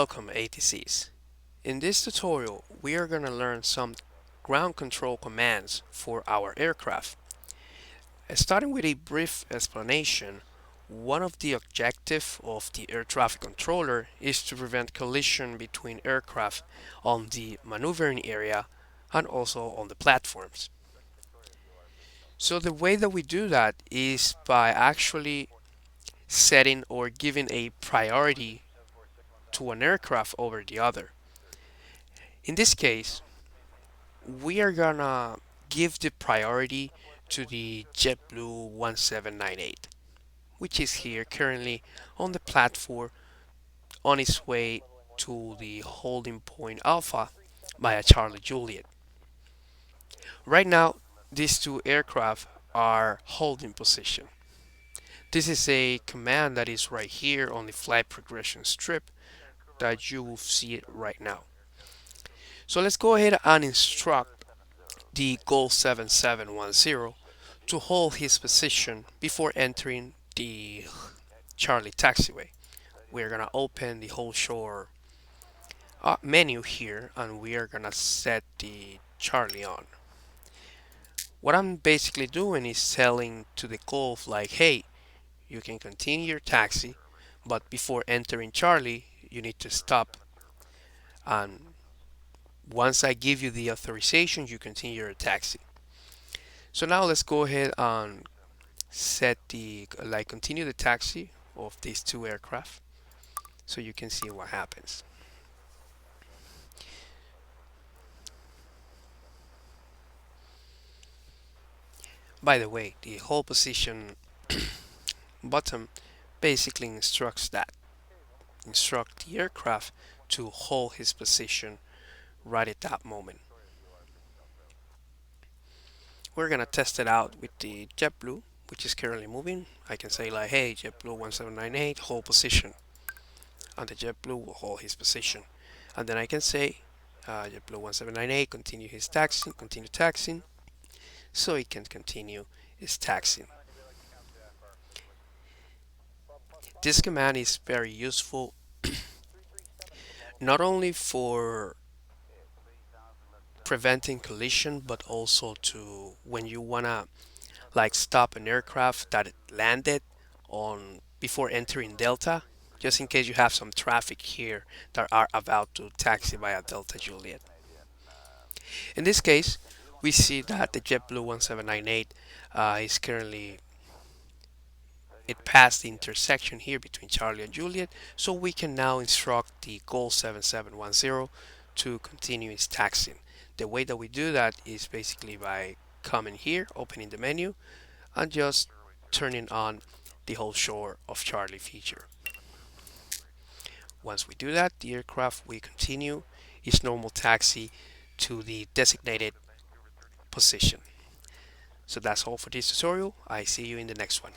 Welcome ATCs. In this tutorial, we are going to learn some ground control commands for our aircraft. Starting with a brief explanation, one of the objectives of the air traffic controller is to prevent collision between aircraft on the maneuvering area and also on the platforms. So the way that we do that is by actually setting or giving a priority to an aircraft over the other. In this case, we are gonna give the priority to the JetBlue 1798, which is here currently on the platform on its way to the holding point Alpha via Charlie Juliet. Right now, these two aircraft are holding position. This is a command that is right here on the flight progression strip that you will see it right now. So let's go ahead and instruct the Goal 7710 to hold his position before entering the Charlie taxiway. We're gonna open the whole shore menu here and we are gonna set the Charlie on. What I'm basically doing is telling to the Gulf like, hey, you can continue your taxi, but before entering Charlie, you need to stop. And once I give you the authorization, you continue your taxi. So now let's go ahead and set the continue the taxi of these two aircraft so you can see what happens. By the way, the hold position button basically instruct the aircraft to hold his position right at that moment. We're gonna test it out with the JetBlue, which is currently moving. I can say like, hey, JetBlue 1798, hold position, and the JetBlue will hold his position. And then I can say, JetBlue 1798, continue taxiing, so it can continue its taxiing. This command is very useful not only for preventing collision, but also to when you wanna stop an aircraft that landed on before entering Delta, just in case you have some traffic here that are about to taxi via Delta Juliet. In this case, we see that the JetBlue 1798 is currently it passed the intersection here between Charlie and Juliet, so we can now instruct the Goal 7710 to continue its taxiing. The way that we do that is basically by coming here, opening the menu, and just turning on the whole shore of Charlie feature. Once we do that, the aircraft will continue its normal taxi to the designated position. So that's all for this tutorial. I see you in the next one.